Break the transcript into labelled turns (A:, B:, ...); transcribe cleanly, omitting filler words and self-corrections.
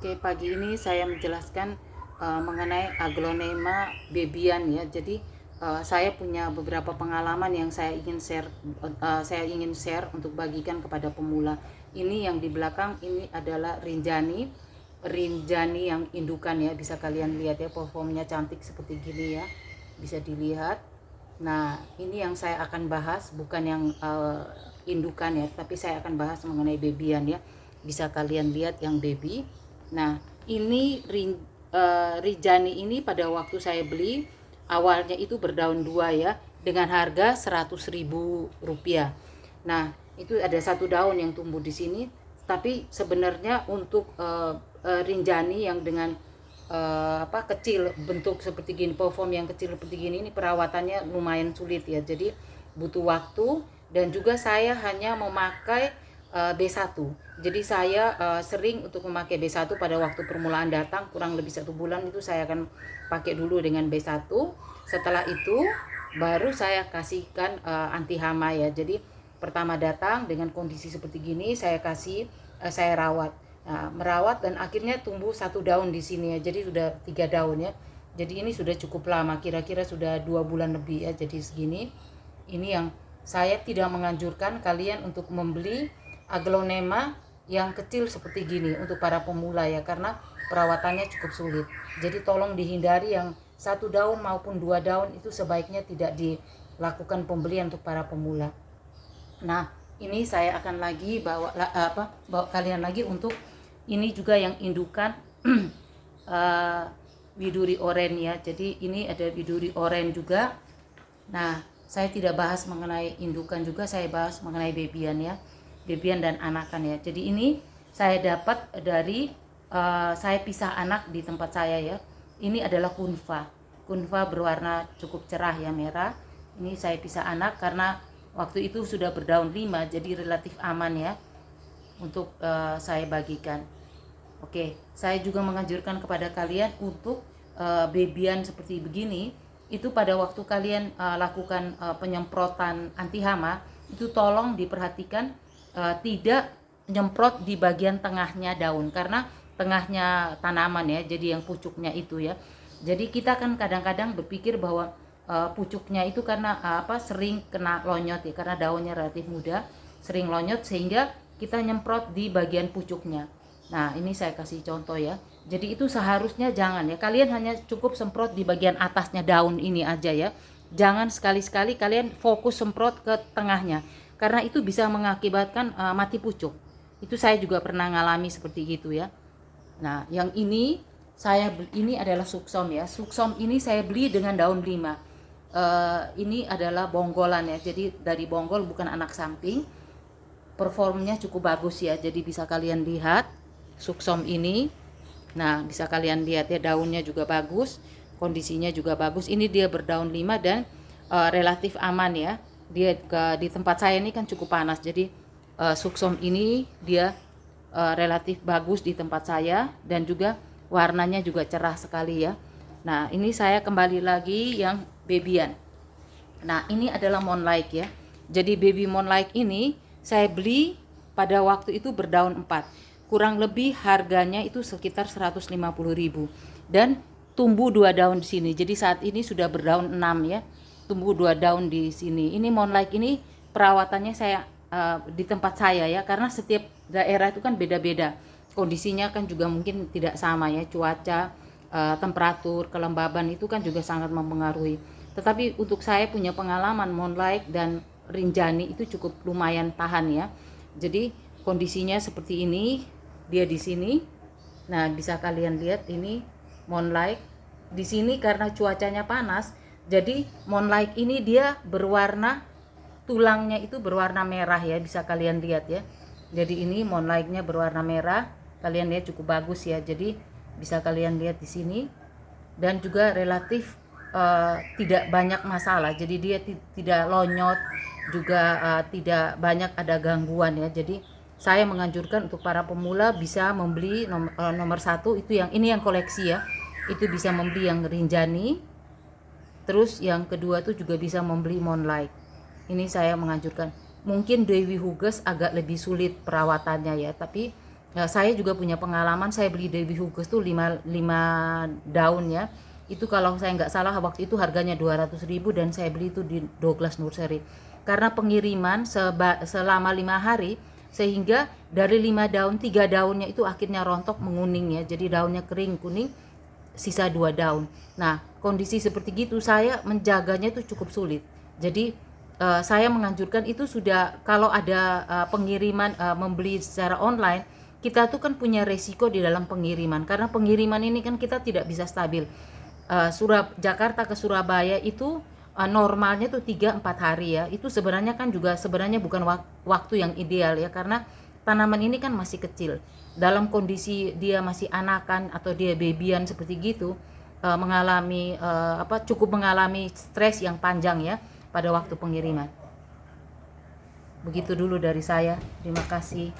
A: Oke, pagi ini saya menjelaskan mengenai aglonema bebian ya. Jadi saya punya beberapa pengalaman yang saya ingin share untuk bagikan kepada pemula. Ini yang di belakang ini adalah Rinjani, Rinjani yang indukan ya. Bisa kalian lihat ya, performnya cantik seperti gini ya. Bisa dilihat. Nah, ini yang saya akan bahas, bukan yang indukan ya, tapi saya akan bahas mengenai bebian ya. Bisa kalian lihat yang baby. Nah, ini Rinjani ini pada waktu saya beli awalnya itu berdaun dua ya, dengan harga 100.000 rupiah. Nah, itu ada satu daun yang tumbuh di sini, tapi sebenarnya untuk Rinjani yang dengan kecil, bentuk seperti gini, perform yang kecil seperti gini, ini perawatannya lumayan sulit ya. Jadi butuh waktu, dan juga saya hanya memakai B1. Jadi saya sering untuk memakai B1 pada waktu permulaan datang, kurang lebih 1 bulan itu saya akan pakai dulu dengan B1. Setelah itu baru saya kasihkan anti hama ya. Jadi pertama datang dengan kondisi seperti gini, saya kasih, saya rawat. Nah, merawat dan akhirnya tumbuh satu daun di sini ya. Jadi sudah 3 daun ya. Jadi ini sudah cukup lama, kira-kira sudah 2 bulan lebih ya. Jadi segini. Ini yang saya tidak menganjurkan kalian untuk membeli aglonema yang kecil seperti gini untuk para pemula ya, karena perawatannya cukup sulit. Jadi tolong dihindari yang 1 daun maupun 2 daun, itu sebaiknya tidak dilakukan pembelian untuk para pemula. Nah, ini saya akan lagi bawa kalian lagi untuk ini juga yang indukan widuri oren ya. Jadi ini ada widuri oren juga. Nah, saya tidak bahas mengenai indukan, juga saya bahas mengenai bebian ya, bebian dan anakan ya. Jadi ini saya dapat dari saya pisah anak di tempat saya ya. Ini adalah kunfa berwarna cukup cerah ya, merah. Ini saya pisah anak karena waktu itu sudah berdaun 5, jadi relatif aman ya untuk saya bagikan. Oke, saya juga menganjurkan kepada kalian untuk bebian seperti begini, itu pada waktu kalian lakukan penyemprotan anti hama, itu tolong diperhatikan tidak nyemprot di bagian tengahnya daun, karena tengahnya tanaman ya, jadi yang pucuknya itu ya. Jadi kita kan kadang-kadang berpikir bahwa pucuknya itu karena sering kena lonyot ya, karena daunnya relatif muda, sering lonyot sehingga kita nyemprot di bagian pucuknya. Nah, ini saya kasih contoh ya. Jadi itu seharusnya jangan ya, kalian hanya cukup semprot di bagian atasnya daun ini aja ya. Jangan sekali-sekali kalian fokus semprot ke tengahnya, karena itu bisa mengakibatkan mati pucuk. Itu saya juga pernah ngalami seperti gitu ya. Nah, yang ini ini adalah suksom ya. Suksom ini saya beli dengan daun 5. Ini adalah bonggolan ya. Jadi dari bonggol, bukan anak samping. Performnya cukup bagus ya. Jadi bisa kalian lihat suksom ini. Nah, bisa kalian lihat ya, daunnya juga bagus, kondisinya juga bagus. Ini dia berdaun 5 dan relatif aman ya. Dia di tempat saya ini kan cukup panas. Jadi suksom ini dia relatif bagus di tempat saya, dan juga warnanya juga cerah sekali ya. Nah, ini saya kembali lagi yang bebian. Nah, ini adalah Moonlight ya. Jadi baby Moonlight ini saya beli pada waktu itu berdaun 4. Kurang lebih harganya itu sekitar 150.000, dan tumbuh 2 daun di sini. Jadi saat ini sudah berdaun 6 ya. Tumbuh 2 daun di sini. Ini Moonlight ini perawatannya saya di tempat saya ya, karena setiap daerah itu kan beda-beda. Kondisinya kan juga mungkin tidak sama ya, cuaca, temperatur, kelembaban itu kan juga sangat mempengaruhi. Tetapi untuk saya punya pengalaman, Moonlight dan Rinjani itu cukup lumayan tahan ya. Jadi kondisinya seperti ini, dia di sini. Nah, bisa kalian lihat ini Moonlight. Di sini karena cuacanya panas, jadi Moonlight ini dia berwarna, tulangnya itu berwarna merah ya, bisa kalian lihat ya. Jadi ini Moonlight-nya berwarna merah, kalian lihat cukup bagus ya. Jadi bisa kalian lihat di sini, dan juga relatif tidak banyak masalah. Jadi dia tidak lonyot, juga tidak banyak ada gangguan ya. Jadi saya menganjurkan untuk para pemula bisa membeli nomor 1 itu yang ini, yang koleksi ya. Itu bisa membeli yang Rinjani. Terus yang kedua tuh juga bisa membeli Moonlight. Ini saya menganjurkan. Mungkin Dewi Huges agak lebih sulit perawatannya ya, tapi Ya, saya juga punya pengalaman, saya beli Dewi Hughes tuh 5 daun ya. Itu kalau saya nggak salah waktu itu harganya 200.000 dan saya beli itu di Douglas Nursery. Karena pengiriman selama 5 hari, sehingga dari 5 daun 3 daunnya itu akhirnya rontok menguning ya. Jadi daunnya kering kuning, sisa 2 daun. Nah, kondisi seperti gitu saya menjaganya itu cukup sulit. Jadi saya menganjurkan itu sudah kalau ada pengiriman, membeli secara online, kita tuh kan punya resiko di dalam pengiriman karena pengiriman ini kan kita tidak bisa stabil. Jakarta ke Surabaya itu normalnya tuh 3-4 hari ya. Itu sebenarnya kan juga sebenarnya bukan waktu yang ideal ya, karena tanaman ini kan masih kecil. Dalam kondisi dia masih anakan atau dia babyan seperti gitu, cukup mengalami stres yang panjang ya pada waktu pengiriman. Begitu dulu dari saya. Terima kasih.